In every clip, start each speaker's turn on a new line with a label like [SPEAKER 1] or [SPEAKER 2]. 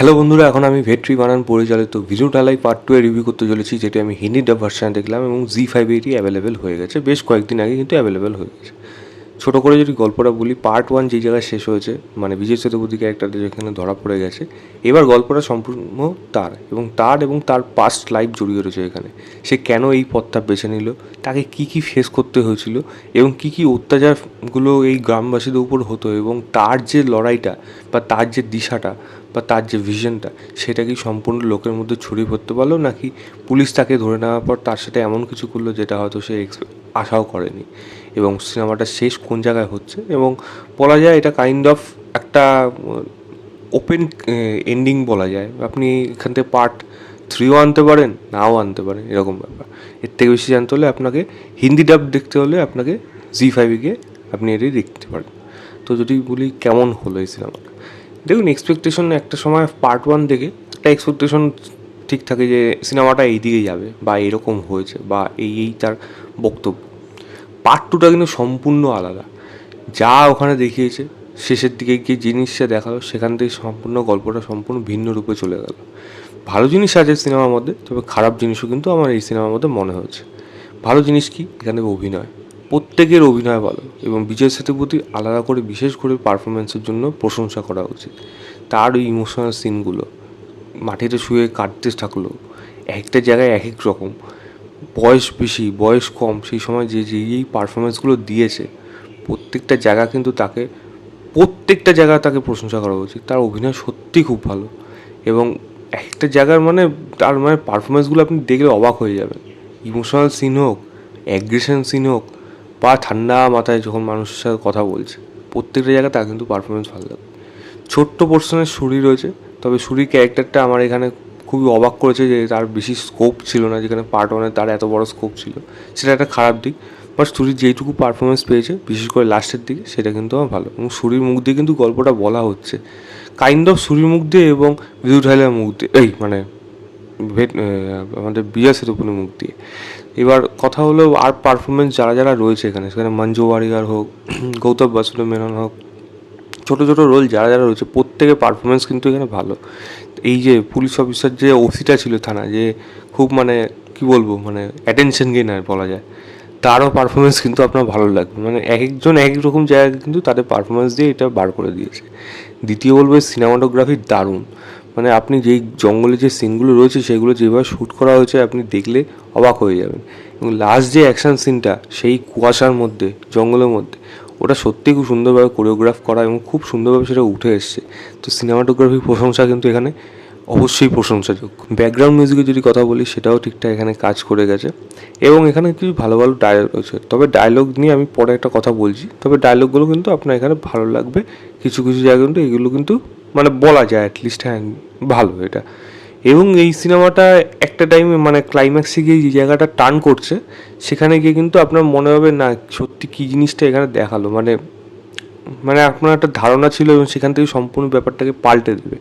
[SPEAKER 1] Hello বন্ধুরা, এখন আমি ভেট্রি বানান পরিচালিত ভিজু ঢালাই পার্ট 2 এর রিভিউ করতে চলেছি, যেটি আমি হিন্দি ডাব ভার্সানে দেখলাম এবং জি5 এটি অ্যাভেলেবেল হয়ে গেছে। বেশ কয়েকদিন আগে কিন্তু অ্যাভেলেবেল হয়ে গেছে। ছোটো করে যদি গল্পটা বলি, পার্ট 1 যেই জায়গায় শেষ হয়েছে, মানে বিজয় সেতুপতি ক্যারেক্টারটা যেখানে ধরা পড়ে গেছে, এবার গল্পটা সম্পূর্ণ তার পাস্ট লাইফ জড়িয়ে রয়েছে এখানে। সে কেন এই পথটা বেছে নিল, তাকে কি ফেস করতে হয়েছিল এবং কি অত্যাচারগুলো এই গ্রামবাসীদের উপর হতো, এবং তার যে লড়াইটা বা তার যে দিশাটা বা তার যে ভিশনটা, সেটা কি সম্পূর্ণ লোকের মধ্যে ছড়িয়ে পড়তে পারলো, নাকি পুলিশ তাকে ধরে নেওয়ার পর তার সাথে এমন কিছু করলো যেটা হয়তো সে আশাও করেনি। এবং সিনেমাটা শেষ কোন জায়গায় হচ্ছে, এবং বলা যায় এটা কাইন্ড অফ একটা ওপেন এন্ডিং বলা যায়। আপনি এখান থেকে পার্ট 3ও আনতে পারেন, নাও আনতে পারেন, এরকম ব্যাপার। এর থেকে বেশি জানতে হলে আপনাকে হিন্দি ডাব দেখতে হলে আপনাকে জি5 গিয়ে আপনি এটি দেখতে পারেন। তো যদি বলি কেমন হলো এই সিনেমাটা, দেখুন, এক্সপেকটেশন একটা সময় পার্ট 1 দেখে একটা এক্সপেকটেশন ঠিক থাকে যে সিনেমাটা এই দিকে যাবে বা এরকম হয়েছে বা এই তার বক্তব্য। পার্ট 2টা কিন্তু সম্পূর্ণ আলাদা। যা ওখানে দেখিয়েছে, শেষের দিকে গিয়ে জিনিসটা দেখালো, সেখান থেকে সম্পূর্ণ গল্পটা সম্পূর্ণ ভিন্ন রূপে চলে গেল। ভালো জিনিস আছে সিনেমার মধ্যে, তবে খারাপ জিনিসও কিন্তু আমার এই সিনেমার মধ্যে মনে হয়েছে। ভালো জিনিস কি, এখানে অভিনয়, প্রত্যেকের অভিনয় ভালো, এবং বিজয় সেতুপতি আলাদা করে বিশেষ করে পারফরমেন্সের জন্য প্রশংসা করা উচিত। তার ওই ইমোশনাল সিনগুলো, মাটিতে শুয়ে কাঁদতে থাকলো, একটা জায়গায় এক এক রকম, বয়স বেশি বয়স কম, সেই সময় যেই পারফরমেন্সগুলো দিয়েছে, প্রত্যেকটা জায়গা কিন্তু প্রত্যেকটা জায়গায় তাকে প্রশংসা করা উচিত। তার অভিনয় সত্যিই খুব ভালো, এবং একটা জায়গার তার পারফরমেন্সগুলো আপনি দেখলে অবাক হয়ে যাবেন। ইমোশনাল সিন হোক, অ্যাগ্রেশন সিন হোক, বা ঠান্ডা মাথায় যখন মানুষের সাথে কথা বলছে, প্রত্যেকটা জায়গায় তার কিন্তু পারফরমেন্স ভালো লাগে। ছোট্ট পোর্শনের সুরি রয়েছে, তবে সুরির ক্যারেক্টারটা আমার এখানে খুবই অবাক করেছে যে তার বেশি স্কোপ ছিল না, যেখানে পার্ট 1-এ তার এত বড় স্কোপ ছিল। সেটা একটা খারাপ দিক। বাট সুরির যেইটুকু পারফরমেন্স পেয়েছে, বিশেষ করে লাস্টের দিকে, সেটা কিন্তু আমার ভালো, এবং সুরির মুখ দিয়ে কিন্তু গল্পটা বলা হচ্ছে, কাইন্ড অফ সুরির মুখ দিয়ে এবং বিদ্যুৎ হাইলার মুখ দিয়ে, আমাদের বিজয় সেতুপতির মুখ দিয়ে। এবার কথা হলো আর পারফরমেন্স যারা রয়েছে এখানে, সেখানে মঞ্জু ওয়ারিগার হোক, গৌতম বাসুদেব মেনন হোক, ছোটো ছোটো রোল যারা রয়েছে, প্রত্যেকের পারফরমেন্স কিন্তু এখানে ভালো। এই যে পুলিশ অফিসার যে ওসিটা ছিল থানা, যে খুব কী বলবো, অ্যাটেনশন গেইনার বলা যায়, তারও পারফরমেন্স কিন্তু আপনার ভালো লাগবে। এক একজন এক এক রকম জায়গায় কিন্তু তাদের পারফরমেন্স দিয়ে এটা বার করে দিয়েছে। দ্বিতীয় বলবো, সিনেমাটোগ্রাফি দারুণ। আপনি যেই জঙ্গলে যে সিনগুলো রয়েছে, সেগুলো যেভাবে শ্যুট করা হয়েছে, আপনি দেখলে অবাক হয়ে যাবেন। এবং লাস্ট যে অ্যাকশান সিনটা, সেই কুয়াশার মধ্যে, জঙ্গলের মধ্যে, ওটা সত্যিই খুব সুন্দরভাবে কোরিওগ্রাফ করা এবং খুব সুন্দরভাবে সেটা উঠে এসছে। তো সিনেমাটোগ্রাফির প্রশংসা কিন্তু এখানে অবশ্যই প্রশংসাযোগ্য। ব্যাকগ্রাউন্ড মিউজিকের যদি কথা বলি, সেটাও ঠিকঠাক এখানে কাজ করে গেছে, এবং এখানে কিছু ভালো ভালো ডায়লগ রয়েছে। তবে ডায়লগ নিয়ে আমি পরে একটা কথা বলছি, তবে ডায়লগগুলো কিন্তু আপনার এখানে ভালো লাগবে। কিছু কিছু জায়গায় কিন্তু এগুলো কিন্তু বলা যায় অ্যাটলিস্ট, হ্যাঁ, ভালো এটা। এবং এই সিনেমাটা একটা টাইমে ক্লাইম্যাক্সে গিয়ে যে জায়গাটা টার্ন করছে, সেখানে গিয়ে কিন্তু আপনার মনে হবে না সত্যি কী জিনিসটা এখানে দেখালো, আপনার একটা ধারণা ছিল এবং সেখান থেকে সম্পূর্ণ ব্যাপারটাকে পাল্টে দেবে।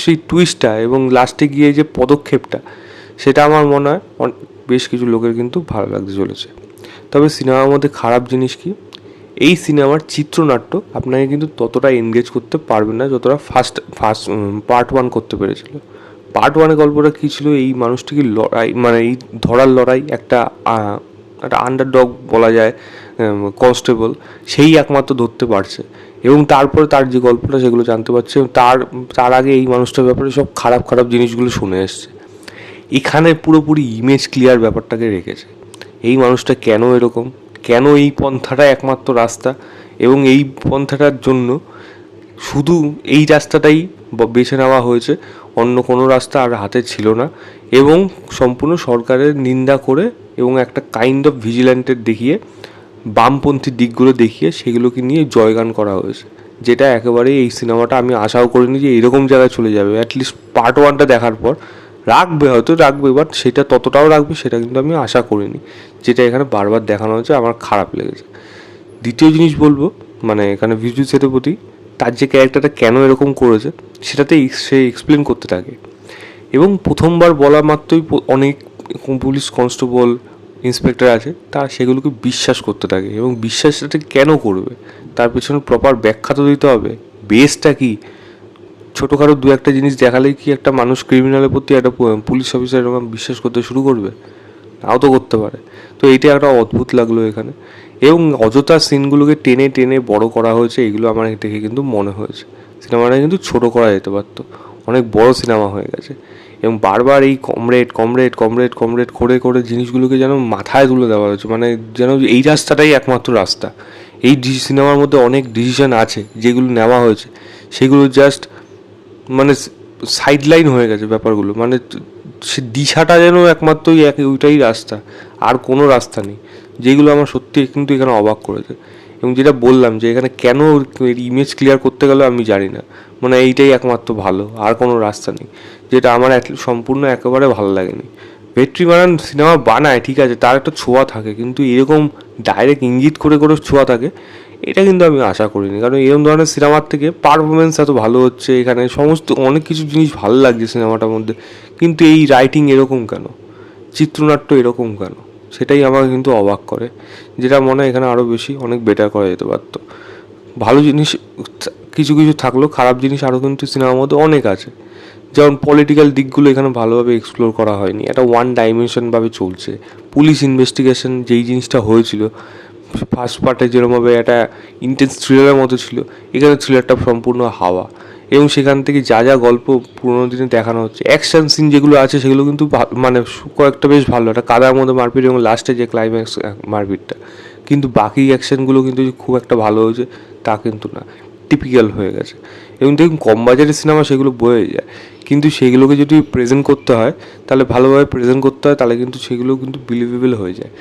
[SPEAKER 1] সেই টুইস্টটা এবং লাস্টে গিয়ে যে পদক্ষেপটা, সেটা আমার মনে হয় বেশ কিছু লোকের কিন্তু ভালো লাগতে চলেছে। তবে সিনেমার মধ্যে খারাপ জিনিস কি, এই সিনেমার চিত্রনাট্য আপনাকে কিন্তু ততটা এনগেজ করতে পারবে না যতটা ফার্স্ট পার্ট 1 করতে পেরেছিল। পার্ট 1-এ গল্পটা কী ছিল, এই মানুষটিকে লড়াই, এই ধরার লড়াই, একটা আন্ডারডগ বলা যায়, কনস্টেবল, সেই একমাত্র ধরতে পারছে, এবং তারপরে তার যে গল্পটা সেগুলো জানতে পারছে। তার আগে এই মানুষটার ব্যাপারে সব খারাপ খারাপ জিনিসগুলো শুনে এসছে। এখানে পুরোপুরি ইমেজ ক্লিয়ার ব্যাপারটাকে রেখেছে, এই মানুষটা কেন এরকম, কেন এই পন্থাটা একমাত্র রাস্তা, এবং এই পন্থাটার জন্য শুধু এই রাস্তাটাই বেছে নেওয়া হয়েছে, অন্য কোনো রাস্তা আর হাতে ছিল না। এবং সম্পূর্ণ সরকারের নিন্দা করে এবং একটা কাইন্ড অফ ভিজিল্যান্টের দেখিয়ে, বামপন্থী দিকগুলো দেখিয়ে, সেগুলোকে নিয়ে জয়গান করা হয়েছে, যেটা একেবারেই এই সিনেমাটা আমি আশাও করিনি যে এরকম জায়গায় চলে যাবে। অ্যাটলিস্ট পার্ট 1টা দেখার পর হয়তো রাখবে, বাট সেটা ততটাও রাখবে সেটা কিন্তু আমি আশা করিনি, যেটা এখানে বারবার দেখানো হয়েছে, আমার খারাপ লেগেছে। দ্বিতীয় জিনিস বলবো, এখানে বিজু সেতুপতি তার যে ক্যারেক্টারটা কেন এরকম করেছে, সেটাতেই সে এক্সপ্লেন করতে থাকে, এবং প্রথমবার বলা মাত্রই অনেক পুলিশ কনস্টেবল, ইন্সপেক্টর আছে, তারা সেগুলোকে বিশ্বাস করতে থাকে, এবং বিশ্বাসটা কেন করবে, তার পেছনে প্রপার ব্যাখ্যা তো দিতে হবে, বেসটা কী, ছোটোখাটো দু একটা জিনিস দেখালেই কি একটা মানুষ ক্রিমিনালের প্রতি একটা পুলিশ অফিসার এরকম বিশ্বাস করতে শুরু করবে? নাও তো করতে পারে। তো এইটা একটা অদ্ভুত লাগলো এখানে, এবং অযথা সিনগুলোকে টেনে টেনে বড় করা হয়েছে, এগুলো আমার দেখে কিন্তু মনে হয়েছে সিনেমাটা কিন্তু ছোট করা যেতে পারতো, অনেক বড় সিনেমা হয়ে গেছে। এবং বারবার এই কমরেড কমরেড কমরেড কমরেড করে করে জিনিসগুলোকে যেন মাথায় তুলে দেওয়া হয়েছে, মানে যেন এই রাস্তাটাই একমাত্র রাস্তা। এই সিনেমার মধ্যে অনেক ডিসিশন আছে যেগুলো নেওয়া হয়েছে, সেগুলো জাস্ট মানে সাইড লাইন হয়ে গেছে ব্যাপারগুলো, মানে সে দিশাটা যেন একমাত্র ওইটাই রাস্তা, আর কোনো রাস্তা নেই, যেগুলো আমার সত্যি কিন্তু এখানে অবাক করেছে। এবং যেটা বললাম যে এখানে কেন ইমেজ ক্লিয়ার করতে গেল আমি জানি না, মানে এইটাই একমাত্র ভালো, আর কোনো রাস্তা নেই, যেটা আমার সম্পূর্ণ একেবারে ভালো লাগেনি। ভেট্রিমারান সিনেমা বানায় ঠিক আছে, তার একটা ছোঁয়া থাকে, কিন্তু এরকম ডাইরেক্ট ইঙ্গিত করে করে ছোঁয়া থাকে এটা কিন্তু আমি আশা করিনি। কারণ এরকম ধরনের সিনেমার থেকে পারফরমেন্স এত ভালো হচ্ছে, এখানে সমস্ত অনেক কিছু জিনিস ভালো লাগছে সিনেমাটার মধ্যে, কিন্তু এই রাইটিং এরকম কেন, চিত্রনাট্য এরকম কেন, সেটাই আমাকে কিন্তু অবাক করে। যেটা মনে হয় এখানে আরও বেশি অনেক বেটার করা যেতে পারতো। ভালো জিনিস কিছু কিছু থাকলেও খারাপ জিনিস আরও কিন্তু সিনেমার মধ্যে অনেক আছে। যেমন পলিটিক্যাল দিকগুলো এখানে ভালোভাবে এক্সপ্লোর করা হয়নি, একটা ওয়ান ডাইমেনশনভাবে চলছে। পুলিশ ইনভেস্টিগেশন যেই জিনিসটা হয়েছিল ফার্স্ট পার্টে যেরকমভাবে একটা ইন্টেন্স থ্রিলারের মতো ছিল, এখানে থ্রিলারটা সম্পূর্ণ হাওয়া। এবং সেখান থেকে যা যা গল্প পুরোনো দিনে দেখানো হচ্ছে, অ্যাকশন সিন যেগুলো আছে সেগুলো কিন্তু মানে কয়েকটা বেশ ভালো, একটা কাদার মধ্যে মারপিট এবং লাস্টে যে ক্লাইম্যাক্স মারপিটটা, কিন্তু বাকি অ্যাকশনগুলো কিন্তু খুব একটা ভালো হয়েছে তা কিন্তু না, টিপিক্যাল হয়ে গেছে। এবং দেখুন কম বাজারের সিনেমা সেগুলো বয়ে যায়, কিন্তু সেগুলোকে যদি প্রেজেন্ট করতে হয় তাহলে ভালোভাবে প্রেজেন্ট করতে হয়, তাহলে কিন্তু সেগুলো কিন্তু বিলিভেবল হয়ে যায়।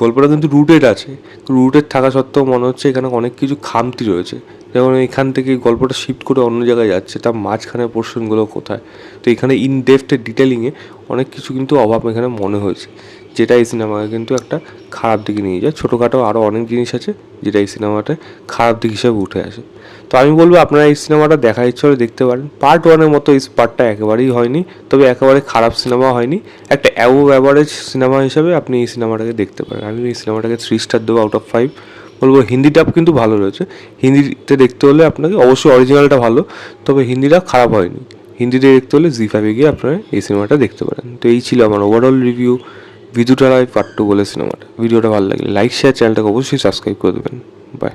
[SPEAKER 1] গল্পটা কিন্তু রুটেড আছে, রুটেড থাকা সত্ত্বেও মনে হচ্ছে এখানে অনেক কিছু খামতি রয়েছে। যেমন এখান থেকে গল্পটা শিফট করে অন্য জায়গায় যাচ্ছে, তার মাঝখানের পোর্শনগুলো কোথায়। তো এখানে ইন ডেপথের ডিটেলিংয়ে অনেক কিছু কিন্তু অভাব এখানে মনে হয়েছে, যেটা এই সিনেমাকে কিন্তু একটা খারাপ দিকে নিয়ে যায়। ছোটোখাটো আরও অনেক জিনিস আছে যেটা এই সিনেমাটা খারাপ দিক হিসেবে উঠে আসে। তো আমি বলবো আপনারা এই সিনেমাটা দেখার ইচ্ছা হলে দেখতে পারেন। পার্ট ওয়ানের মতো এই পার্টটা একেবারেই হয়নি, তবে একেবারে খারাপ সিনেমা হয়নি, একটা অ্যাবভ অ্যাভারেজ সিনেমা হিসাবে আপনি এই সিনেমাটাকে দেখতে পারেন। আমি এই সিনেমাটাকে 3 স্টার দেবো আউট অফ 5। বলবো হিন্দি ডাব কিন্তু ভালো রয়েছে, হিন্দিতে দেখতে হলে আপনাকে অবশ্যই অরিজিনালটা ভালো, তবে হিন্দিটা খারাপ হয়নি। হিন্দিতে দেখতে হলে জি5-এ গিয়ে আপনারা এই সিনেমাটা দেখতে পারেন। তো এই ছিল আমার ওভারঅল রিভিউ ভিদুটারাই পার্ট 2 বলে সিনেমাটা। ভিডিওটা ভালো লাগলে লাইক শেয়ার, চ্যানেলটাকে অবশ্যই সাবস্ক্রাইব করে দেবেন। বাই।